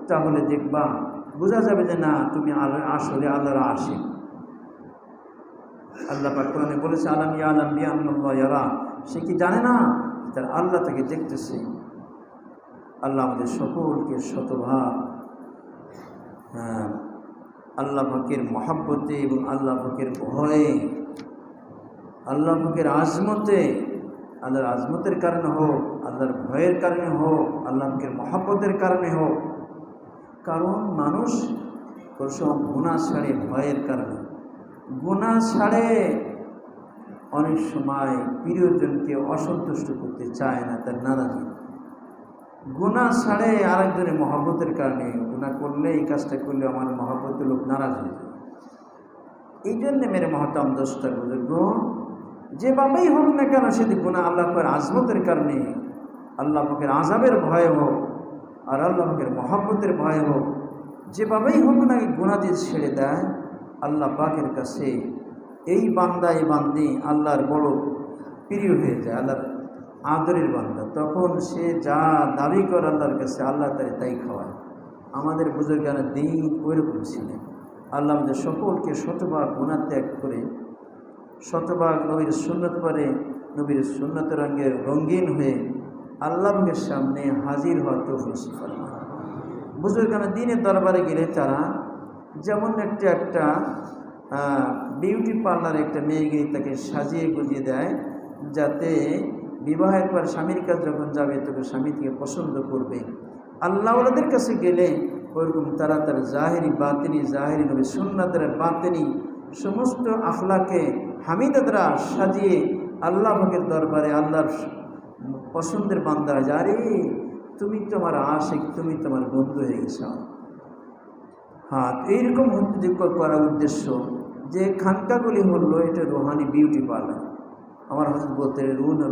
তাহলে দেখবা বোঝা যাবে যে না তুমি আসলে আল্লাহর আশিক। আল্লাহ পাক কোরআনে বলেছে আলাম ইয়ালাম বিআন্নাল্লাহ ইয়ারা, সে কি জানে না তার আল্লাহ তাকে দেখতেছে। আল্লাহ আমাদের সকলকে শতভাগ আল্লাহ পাকের মহাব্বতে এবং আল্লাহ পাকের ভয়ে, আল্লাহ পাকের আজমতে, আল্লাহর আজমতের কারণে হোক, আল্লাহর ভয়ের কারণে হোক, আল্লাহ পাকের মহাব্বতের কারণে হোক। কারণ মানুষ সব গুনাহ ছাড়ে ভয়ের কারণে, গুনাহ ছাড়ে অনেক সময় প্রিয়জনকে অসন্তুষ্ট করতে চায় না, তার নারাজি। গুনাহ ছাড়ে আরেকজনের মহব্বতের কারণে, গুনাহ করলে এই কাজটা করলে আমার মহব্বতের লোক নারাজ হয়ে যায়। এই জন্যে মেরে মহতাম দোস্তার বুজুর্গ, যেভাবেই হোক না কেন সেদিন গুনাহ আল্লাহ পাকের আজমতের কারণে, আল্লাহ পাকের আযাবের ভয়ে হোক আর আল্লাহ পাকের মহব্বতের ভয়ে হোক, যেভাবেই হোক না গুনাহ দিয়ে ছেড়ে দেয়, আল্লাহ পাকের কাছে এই বান্দা এই বান্দি আল্লাহর বড় প্রিয় হয়ে যায়, আল্লাহর আদরের বান্দা। তখন সে যা দাবি করে আল্লাহর কাছে আল্লাহ তাই খাওয়ায়। আমাদের বুজুর্গানা দিন ওইরকম ছিলেন। আল্লাহ আমাদের সকলকে শতভাগ গুনাহ ত্যাগ করে শতভাগ নবীর সুন্নত পরে, নবীর সুন্নতের রঙিন হয়ে আল্লাহের সামনে হাজির হওয়ার তৌফিক ফরমান। বুজুর্গানা দিনের দরবারে গেলে তারা যেমন একটা বিউটি পার্লার একটা মেয়ে গিয়ে তাকে সাজিয়ে গুজিয়ে দেয়, যাতে বিবাহের পর স্বামীর কাছে যখন যাবে তবে স্বামী থেকে পছন্দ করবে। আল্লাহওয়ালাদের কাছে গেলে ওইরকম তারা তার জাহেরি বাতিনি, জাহেরি নবী সুন্নাতের বাতিনি সমস্ত আখলাকে হামিদা দ্বারা সাজিয়ে আল্লাহ পাকের দরবারে আল্লাহর পছন্দের বান্দা হয়। আরে তুমি তোমার আশিক, তুমি তোমার বন্ধু হয়ে গেছ। হ্যাঁ, এইরকম করার উদ্দেশ্য যে খানকাগুলি হলো এটা রুহানি বিউটি পার্লার। আমার হযরত বলতে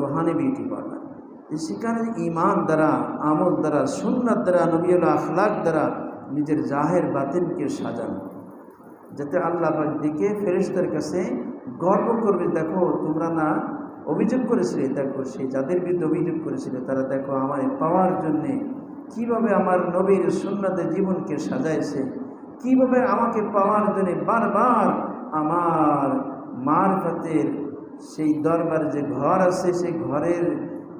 রুহানি বিউটি পার্লার, সেখানে ঈমান দ্বারা, আমল দ্বারা, সুন্নাত দ্বারা, নবীর আখলাক দ্বারা নিজের জাহের বাতিনকে সাজানো, যাতে আল্লাহ পাক দিকে ফেরেশতার কাছে গর্ব করবে, দেখো তোমরা না অভিযোগ করেছিলে, দেখো সেই যাদের বিরুদ্ধে অভিযোগ করেছিলে তারা দেখো আমায় পাওয়ার জন্যে কীভাবে আমার নবীর সুন্নাতের জীবনকে সাজাইছে, কীভাবে আমাকে পাওয়ার জন্যে বারবার আমার মারফতের সেই দরবার যে ঘর আছে সেই ঘরের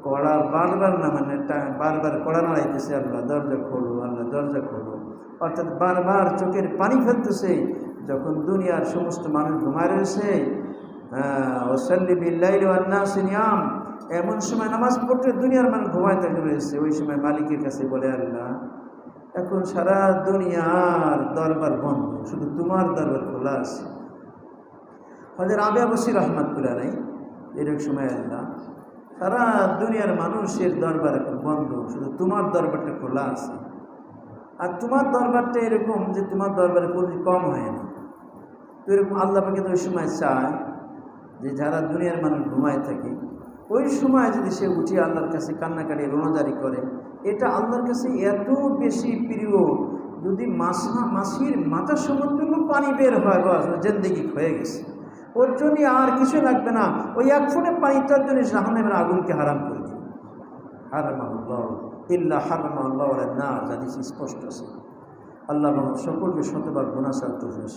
কড়া বারবার না মানে বারবার কড়া নাড়াইতেছে, আল্লাহ দরজা খোলো, আল্লাহ দরজা খোলো, অর্থাৎ বারবার চোখের পানি ফেলতেছে। যখন দুনিয়ার সমস্ত মানুষ ঘুমায় রয়েছে, ওয়াসাল্লি বিল্লাইলি ওয়ান নাস নিয়াম, এমন সময় নামাজ পড়তে দুনিয়ার মানুষ ঘুমায় থাকে রয়েছে, ওই সময় মালিকের কাছে বলে আল্লাহ এখন সারা দুনিয়ার দরবার বন্ধ, শুধু তোমার দরবার খোলা আছে। হযরত রাবিয়া বসরি রাহমাতুল্লাহ আলাইহি এরকম সময় আল্লাহ সারা দুনিয়ার মানুষের দরবার এখন বন্ধ, শুধু তোমার দরবারটা খোলা আছে। আর তোমার দরবারটা এরকম যে তোমার দরবারে কোনো কম হয় না। তো এরকম আল্লাহ পাকে তো ওই সময় চায় যে যারা দুনিয়ার মানুষ ঘুমায় থাকে ওই সময় যদি সে উঠে আল্লাহর কাছে কান্নাকাটি রোনাজারি করে, এটা আল্লাহর কাছে এত বেশি প্রিয়, যদি মাসির মাথার সমতুল্য পানি বের হয় বাস জিন্দেগি হয়ে গেছে, ওর জন্য আর কিছু লাগবে না। ওই এক ফোঁটা পানি তার জন্য জাহান্নামের আগুনকে হারাম করে দিই। হারামাহুল্লাহ ইল্লা হারামাহুল্লাহ ওয়ালা নার, হাদিস স্পষ্ট আছে। আল্লাহ সকলকে শতভাগ গুনাহ ছাড় তৌফিক